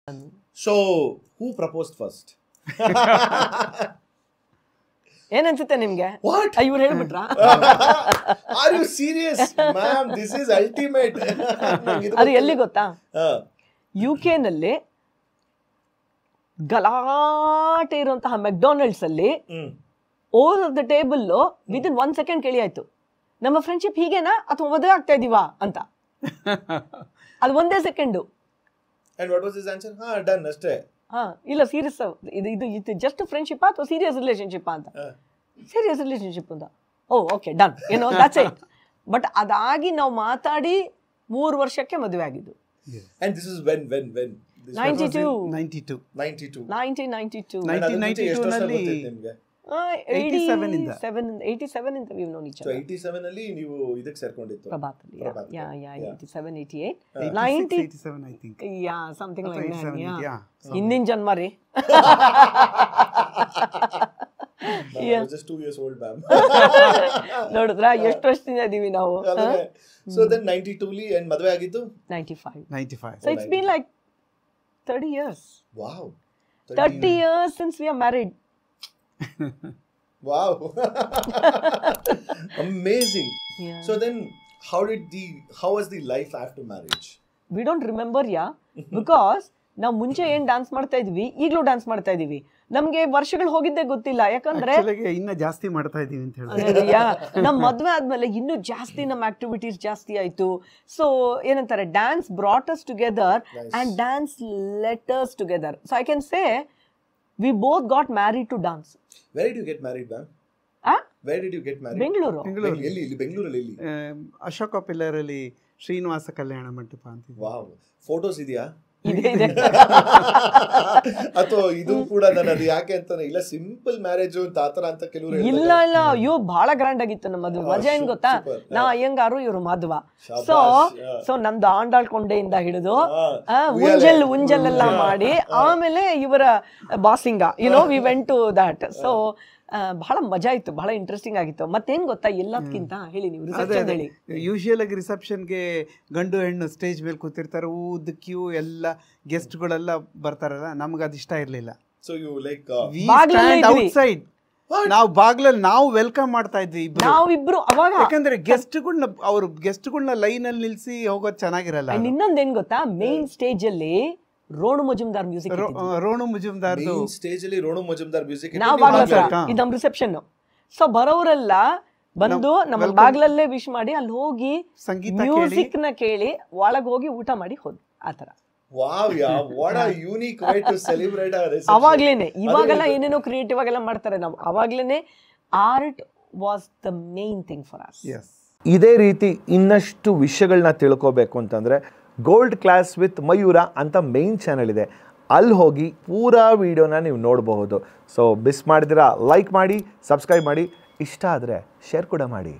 So, who proposed first? ಏನ್ ಅನ್ಸುತ್ತೆ ನಿಮ್ಗೆ? What? ಇವ್ರು ಹೇಳ್ಬಿಟ್ರಾ? Are you serious? Ma'am, this is ultimate. ಅದು ಎಲ್ಲಿ ಗೊತ್ತಾ? UK ನಲ್ಲಿ ಗಲಾಟೆ ಇರುವಂತಹ ಮೆಕ್ಡೊನಾಲ್ಡ್ಸ್ ಅಲ್ಲಿ over the table within 1 second ಕೇಳಿ ಆಯ್ತು, ನಮ್ಮ ಫ್ರೆಂಡ್ಶಿಪ್ ಹೀಗೇನಾ ಅಥವಾ ಮದುವೆ ಆಗ್ತಾ ಇದೀವಾ ಅಂತ. ಅದು ಒಂದೇ second. And what was his answer? Done ಅಷ್ಟೇ. ಇಲ್ಲ, ಸೀರಿಯಸ್, ಇದು ಜಸ್ಟ್ ಫ್ರೆಂಡ್ಶಿಪ್ ಅಥವಾ ಸೀರಿಯಸ್ ರಿಲೇಶನ್ಶಿಪ್ ಅಂತ. ಸೀರಿಯಸ್ ರಿಲೇಶನ್ಶಿಪ್ ಅಂತ. ಓಕೆ ಡನ್, ಏನೋ ದಟ್ಸ್ ಇಟ್. ಬಟ್ ಅದಾಗಿ ನಾವು ಮಾತಾಡಿ 3 ವರ್ಷಕ್ಕೆ ಮದುವೆ ಆಗಿದ್ದು. And this is when 92 ನಲ್ಲಿ 87 ಇಂದ we've known each other. 87 ಅಲ್ಲಿ ನೀವು ಇದಕ್ಕೆ ಸೇರ್ಕೊಂಡಿತ್ತು. ಪ್ರಭಾತಲ್ಲಿ. 87 88 90 87 I think. Yeah, something like that. Yeah. ಹಿಂದಿನ ಜನ್ಮ ರೀ. I was just 2 years old, ma'am. ನೋಡಿದ್ರಾ ಎಷ್ಟು ವರ್ಷದಿಂದ ಇದೀವಿ ನಾವು. So then 92 ಲಿ and ಮದುವೆ ಆಗಿದ್ದು 95. So it's been like 30 years. Wow. 30 years since we are married. Wow. Amazing. Yeah. So then how was the life after marriage? We don't remember, because ನಾವು ಮುಂಚೆ ಏನ್ ಡ್ಯಾನ್ಸ್ ಮಾಡ್ತಾ ಇದ್ವಿ, ಈಗಲೂ ಡ್ಯಾನ್ಸ್ ಮಾಡ್ತಾ ಇದೀವಿ. ನಮ್ಗೆ ವರ್ಷಗಳು ಹೋಗಿದ್ದೇ ಗೊತ್ತಿಲ್ಲ, ಯಾಕಂದ್ರೆ ಇನ್ನ ಜಾಸ್ತಿ ಮಾಡ್ತಾ ಇದೀವಿ ಅಂತ ಹೇಳಿ. ನಮ್ ಮದ್ವೆ ಆದ್ಮೇಲೆ ಇನ್ನೂ ಜಾಸ್ತಿ ನಮ್ಮ ಆಕ್ಟಿವಿಟೀಸ್ ಜಾಸ್ತಿ ಆಯ್ತು. ಸೊ ಏನಂತಾರೆ, dance brought us together and dance let us together. So I can say we both got married to dance. Where did you get married, ma'am? Where did you get married? Bengaluru. ಎಲ್ಲಿ? ಬೆಂಗಳೂರಲ್ಲಿ ಎಲ್ಲಿ? Ashoka pillar ಅಲ್ಲಿ ಶ್ರೀನಿವಾಸ ಕಲ್ಯಾಣ ಮಂಟಪ ಅಂತ. Wow, photos ಇದೆಯಾ? ಇದೆ. ಅಥವಾ ಇದು ಕೂಡ ನಾನು ಅದು ಯಾಕೆ ಅಂತಾನೆ ಇಲ್ಲ, ಸಿಂಪಲ್ ಮ್ಯಾರೇಜ್ ಅಂತ ಆತರ ಅಂತ ಕೆಲವರು ಇಲ್ಲ, ಅಯ್ಯೋ ಬಹಳ ಗ್ರ್ಯಾಂಡ್ ಆಗಿತ್ತು ನಮ್ಮ ಮದುವೆ. ಮಜಾ ಏನ್ ಗೊತ್ತಾ, ನಾ ಅಯ್ಯಂಗಾರು ಇವ್ರು ಮದುವ. ಸೊ ನಂದು ಆಂಡಾಳ್ಕೊಂಡೆಯಿಂದ ಹಿಡಿದು ಉಂಜಲ್ ಎಲ್ಲ ಮಾಡಿ ಆಮೇಲೆ ಇವರ ಬಾಸಿಂಗ we went to that. So ಬಹಳ ಮಜಾ ಇತ್ತು, ಬಹಳ ಇಂಟ್ರೆಸ್ಟಿಂಗ್ ಆಗಿತ್ತು. ಮತ್ತೇನ್ ಗೊತ್ತಾ, ಎಲ್ಲದಕ್ಕಿಂತ ಹೇಳಿ ನೀವು ರಿಸೆಪ್ಷನ್ ಹೇಳಿ. ಯೂಶುವಲ್ ಆಗಿ ರಿಸೆಪ್ಷನ್ಗೆ ಗಂಡು ಹೆಣ್ಣು ಸ್ಟೇಜ್ ಮೇಲೆ ಕೂತಿರ್ತಾರೆ, ಊದ್ ಕ್ಯೂ ಎಲ್ಲ ಗೆಸ್ಟ್ಗಳೆಲ್ಲ ಬರ್ತಾರಲ್ಲ, ನಮ್ಗೆ ಅದು ಇಷ್ಟ ಇರ್ಲಿಲ್ಲ. ಸೊ ಯು ಲೈಕ್ ಔಟ್ಸೈಡ್, ನಾವು ಬಾಗ್ಲಲ್ಲಿ ನಾವು ವೆಲ್ಕಮ್ ಮಾಡ್ತಾ ಇದ್ವಿ ನಾವಿಬ್ರು ಅವಾಗ. ಯಾಕಂದ್ರೆ ಗೆಸ್ಟ್ಗಳನ್ನ ಲೈನ್ ಅಲ್ಲಿ ನಿಲ್ಸಿ ಹೋಗೋದು ಚೆನ್ನಾಗಿರಲ್ಲ. ಇನ್ನೊಂದೇನ್ ಗೊತ್ತಾ, ಮೇನ್ ಸ್ಟೇಜ್ ಅಲ್ಲಿ ರೋಣು ಮಜುಮ್ದಾರ್ ಮ್ಯೂಸಿಕ್, ರೋಣು ಮಜುಮ್ದಾರ್ ಸ್ಟೇಜ್ ಅಲ್ಲಿ ರೋಣು ಮಜುಮ್ದಾರ್ ಮ್ಯೂಸಿಕ್, ಇದು ನಮ್ ರಿಸೆಪ್ಷನ್. ಸೊ ಬರೋರೆಲ್ಲ ಬಂದು ನಮ್ಮ ಬಾಗ್ಲಲ್ಲೇ ವಿಶ್ ಮಾಡಿ ಅಲ್ಲಿ ಹೋಗಿ ಮ್ಯೂಸಿಕ್ ನ ಕೇಳಿ ಒಳಗ್ ಹೋಗಿ ಊಟ ಮಾಡಿ ಹೋದ್ ಆತರ. Wow, yeah, what a unique way to celebrate our reception. ಅವಾಗ್ಲೇನೆ, ಇವಾಗೆಲ್ಲ ಏನೇನೋ ಕ್ರಿಯೇಟಿವ್ ಆಗೆಲ್ಲ ಮಾಡ್ತಾರೆ, ನಾವು ಅವಾಗ್ಲೇನೆ art was the main thing for us. ಇದೇ ರೀತಿ ಇನ್ನಷ್ಟು ವಿಷಯಗಳನ್ನ ತಿಳ್ಕೋಬೇಕು ಅಂತಂದ್ರೆ ಗೋಲ್ಡ್ ಕ್ಲಾಸ್ ವಿತ್ ಮಯೂರ ಅಂತ ಮೇನ್ ಚಾನಲ್ ಇದೆ, ಅಲ್ಲಿ ಹೋಗಿ ಪೂರಾ ವಿಡಿಯೋನ ನೀವು ನೋಡಬಹುದು. ಸೊ ಮಿಸ್ ಮಾಡಿದಿರಾ ಲೈಕ್ ಮಾಡಿ, ಸಬ್ಸ್ಕ್ರೈಬ್ ಮಾಡಿ, ಇಷ್ಟ ಆದರೆ ಶೇರ್ ಕೂಡ ಮಾಡಿ.